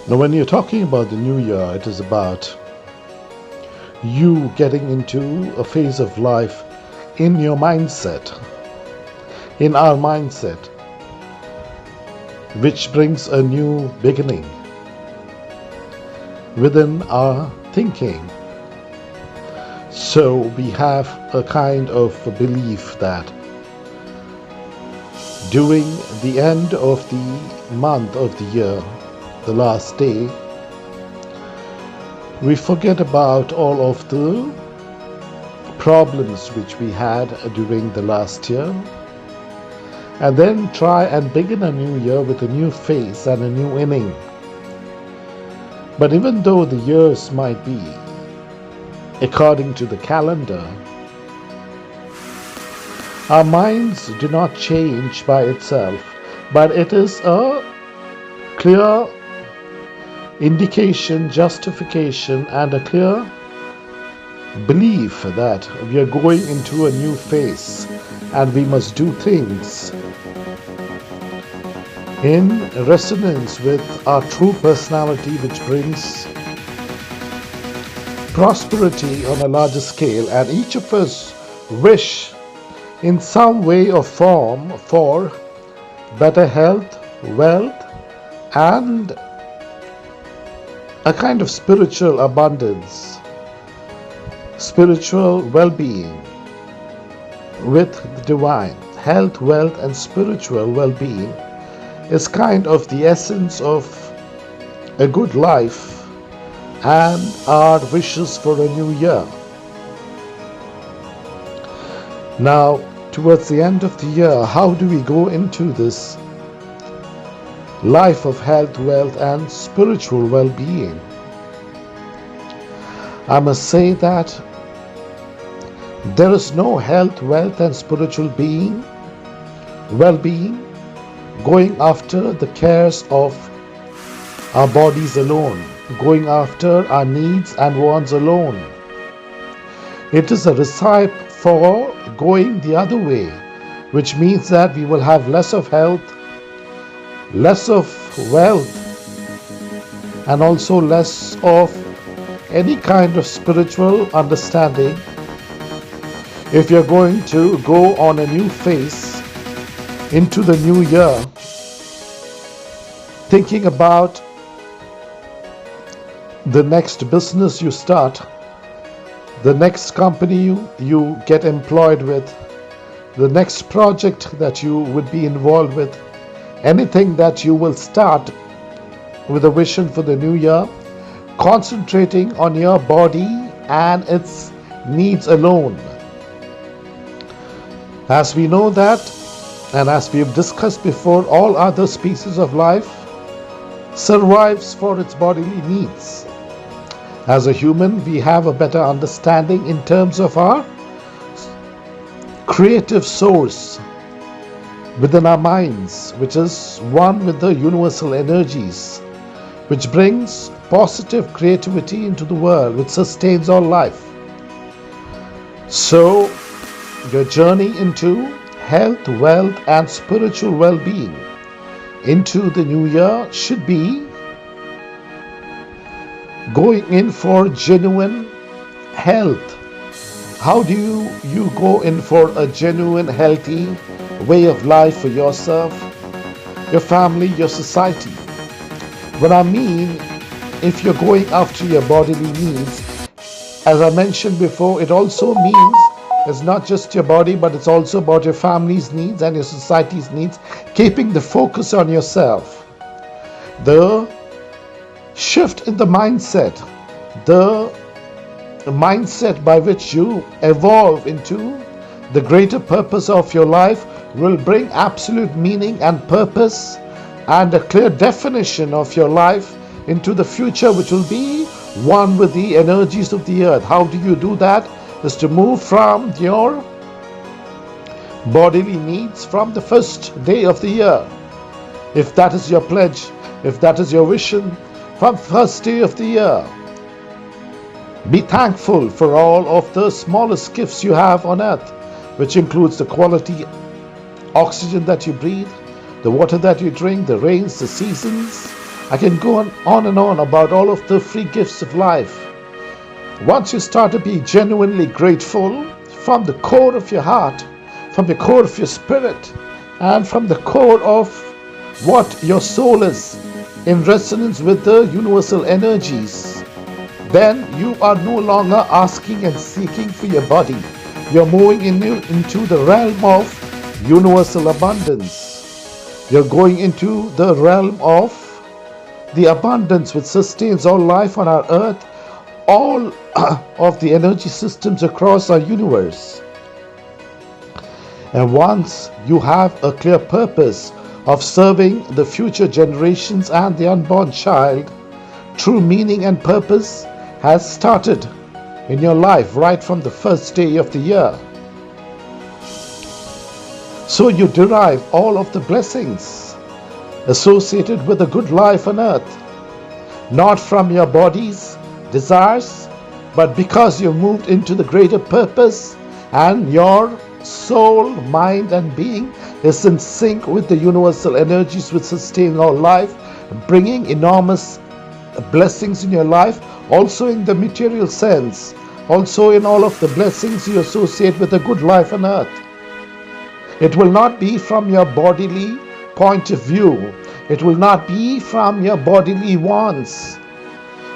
Now, when you're talking about the new year, it is about you getting into a phase of life in your mindset, in our mindset, which brings a new beginning within our thinking. So we have a kind of a belief that during the end of the month of the year, the last day, we forget about all of the problems which we had during the last year, and then try and begin a new year with a new face and a new inning. But even though the years might be according to the calendar, our minds do not change by itself, but it is a clear indication, justification, and a clear belief that we are going into a new phase and we must do things in resonance with our true personality, which brings prosperity on a larger scale. And each of us wish in some way or form for better health, wealth, and a kind of spiritual abundance, spiritual well-being with the divine. Health, wealth, and spiritual well-being is kind of the essence of a good life and our wishes for a new year. Now, towards the end of the year, how do we go into this life of health, wealth, and spiritual well-being? I must say that there is no health, wealth, and spiritual well-being going after the cares of our bodies alone, going after our needs and wants alone. It is a recipe for going the other way, which means that we will have less of health, less of wealth, and also less of any kind of spiritual understanding if you're going to go on a new phase into the new year, thinking about the next business you start, the next company you get employed with, the next project that you would be involved with, anything that you will start with a vision for the new year, concentrating on your body and its needs alone. As we know that, and as we have discussed before, all other species of life survives for its bodily needs. As a human, we have a better understanding in terms of our creative source within our minds, which is one with the universal energies, which brings positive creativity into the world, which sustains all life. So, your journey into health, wealth, and spiritual well-being into the new year should be going in for genuine health. How do you go in for a genuine, healthy way of life for yourself, your family, your society? What I mean, if you're going after your bodily needs, as I mentioned before, it also means it's not just your body, but it's also about your family's needs and your society's needs, keeping the focus on yourself. The shift in the mindset, the mindset by which you evolve into the greater purpose of your life will bring absolute meaning and purpose and a clear definition of your life into the future, which will be one with the energies of the earth. How do you do that? Is to move from your bodily needs from the first day of the year. If that is your pledge, if that is your vision, from first day of the year, be thankful for all of the smallest gifts you have on earth, which includes the quality oxygen that you breathe, the water that you drink, the rains, the seasons, I can go on and on about all of the free gifts of life. Once you start to be genuinely grateful from the core of your heart, from the core of your spirit, and from the core of what your soul is, in resonance with the universal energies, then you are no longer asking and seeking for your body. You're moving into the realm of universal abundance. You're going into the realm of the abundance which sustains all life on our earth, all of the energy systems across our universe. And once you have a clear purpose of serving the future generations and the unborn child, true meaning and purpose has started in your life right from the first day of the year. So you derive all of the blessings associated with a good life on earth, not from your body's desires, but because you've moved into the greater purpose and your soul, mind, and being is in sync with the universal energies which sustain all life, bringing enormous blessings in your life, also in the material sense, also in all of the blessings you associate with a good life on earth. It will not be from your bodily point of view. It will not be from your bodily wants.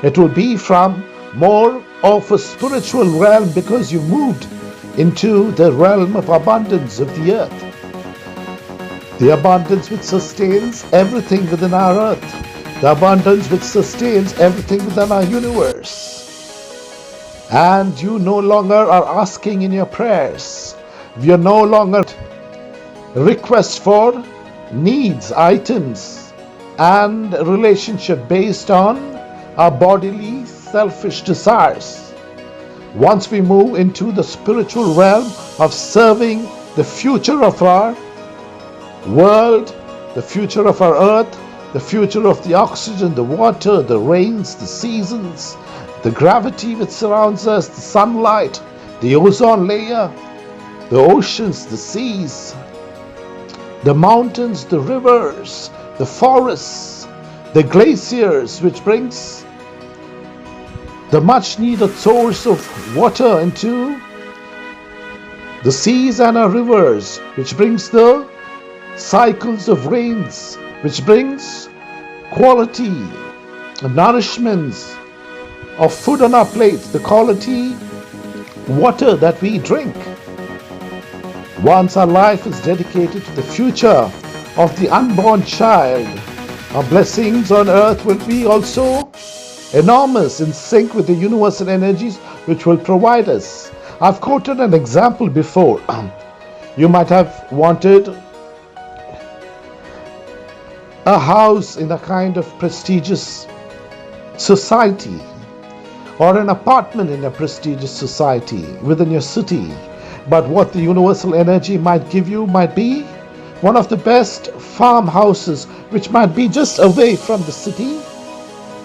It will be from more of a spiritual realm, because you moved into the realm of abundance of the earth. The abundance which sustains everything within our earth. The abundance which sustains everything within our universe. And you no longer are asking in your prayers. You no longer request for needs, items, and relationship based on our bodily selfish desires. Once we move into the spiritual realm of serving the future of our world, the future of our earth, the future of the oxygen, the water, the rains, the seasons, the gravity which surrounds us, the sunlight, the ozone layer, the oceans, the seas, the mountains, the rivers, the forests, the glaciers, which brings the much needed source of water into the seas and our rivers, which brings the cycles of rains, which brings quality nourishments of food on our plates, the quality water that we drink. Once our life is dedicated to the future of the unborn child, our blessings on earth will be also enormous, in sync with the universal energies which will provide us. I've quoted an example before. You might have wanted a house in a kind of prestigious society, or an apartment in a prestigious society within your city. But what the universal energy might give you might be one of the best farmhouses, which might be just away from the city,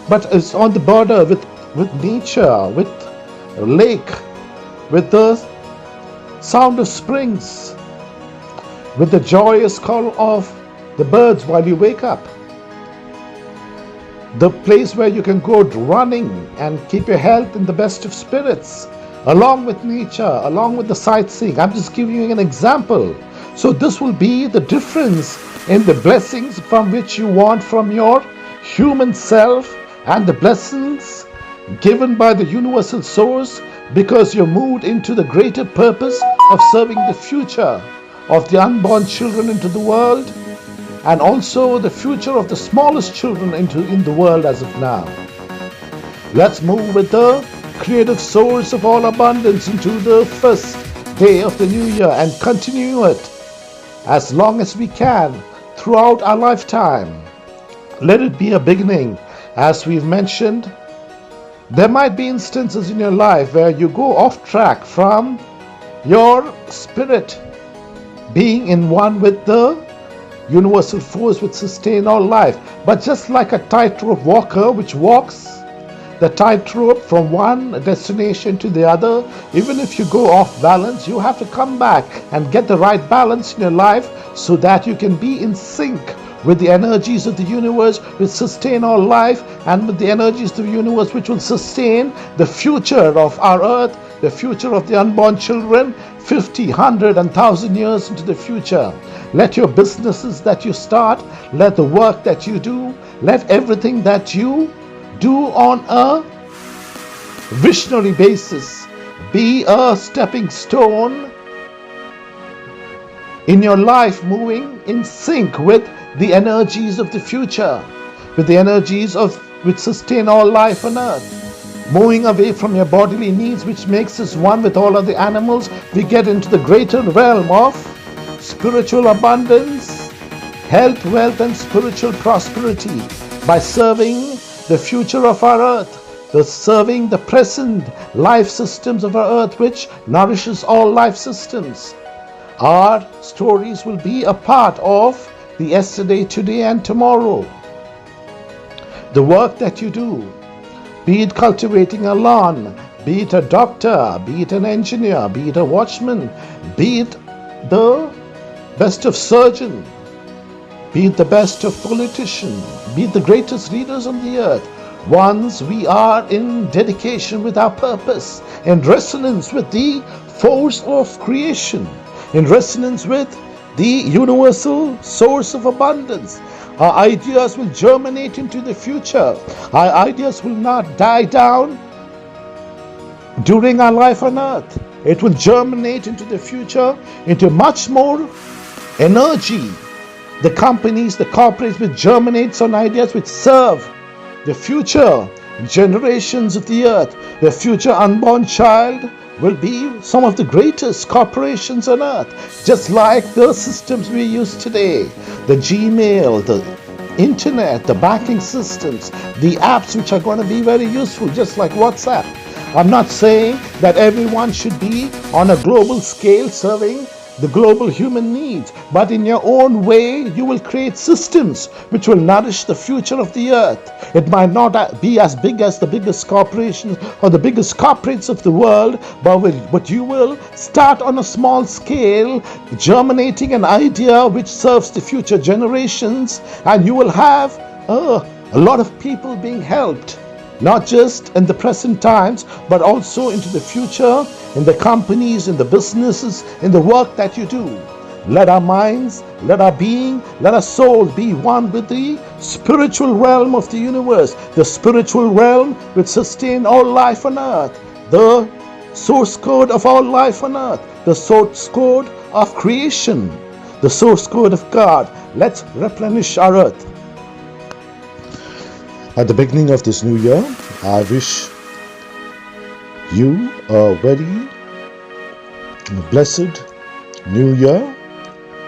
but it's on the border with nature, with a lake, with the sound of springs, with the joyous call of the birds while you wake up. The place where you can go running and keep your health in the best of spirits, along with nature, along with the sightseeing. I'm just giving you an example. So this will be the difference in the blessings from which you want from your human self, and the blessings given by the universal source, because you're moved into the greater purpose of serving the future of the unborn children into the world, and also the future of the smallest children in the world as of now. Let's move with the creative source of all abundance into the first day of the new year, and continue it as long as we can throughout our lifetime. Let it be a beginning. As we've mentioned, there might be instances in your life where you go off track from your spirit being in one with the universal force which sustains all life. But just like a tightrope walker which walks the tightrope from one destination to the other, even if you go off balance, you have to come back and get the right balance in your life, so that you can be in sync with the energies of the universe which sustain all life, and with the energies of the universe which will sustain the future of our earth, the future of the unborn children, 50, 100, and 1,000 years into the future. Let your businesses that you start, let the work that you do, let everything that you do on a visionary basis be a stepping stone in your life, moving in sync with the energies of the future, with the energies of which sustain all life on earth. Moving away from your bodily needs, which makes us one with all of the animals, we get into the greater realm of spiritual abundance, health, wealth, and spiritual prosperity by serving the future of our earth, serving the present life systems of our earth, which nourishes all life systems. Our stories will be a part of the yesterday, today, and tomorrow. The work that you do, be it cultivating a lawn, be it a doctor, be it an engineer, be it a watchman, be it the best of surgeon, be it the best of politician, be it the greatest leaders on the earth. Once we are in dedication with our purpose, in resonance with the force of creation, in resonance with the universal source of abundance, our ideas will germinate into the future. Our ideas will not die down during our life on earth. It will germinate into the future, into much more energy. The companies, the corporates will germinate on ideas which serve the future generations of the earth. The future unborn child will be some of the greatest corporations on earth, just like the systems we use today, the Gmail, the internet, the banking systems, the apps which are going to be very useful, just like WhatsApp. I'm not saying that everyone should be on a global scale serving the global human needs, but in your own way you will create systems which will nourish the future of the earth. It might not be as big as the biggest corporations or the biggest corporates of the world, but you will start on a small scale, germinating an idea which serves the future generations, and you will have a lot of people being helped, not just in the present times, but also into the future, in the companies, in the businesses, in the work that you do. Let our minds, let our being, let our soul be one with the spiritual realm of the universe, the spiritual realm which sustains all life on earth, the source code of all life on earth, the source code of creation, the source code of God. Let's replenish our earth. At the beginning of this new year, I wish you a very blessed new year,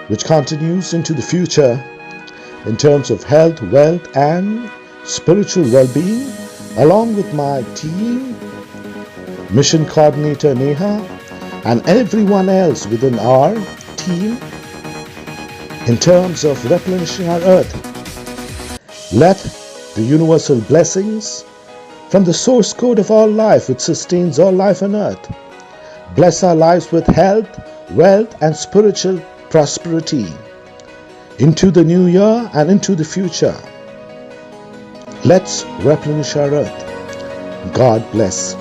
which continues into the future in terms of health, wealth, and spiritual well-being, along with my team, mission coordinator Neha, and everyone else within our team in terms of replenishing our earth. Let the universal blessings from the source code of all life which sustains all life on earth bless our lives with health, wealth, and spiritual prosperity into the new year and into the future. Let's replenish our earth. God bless.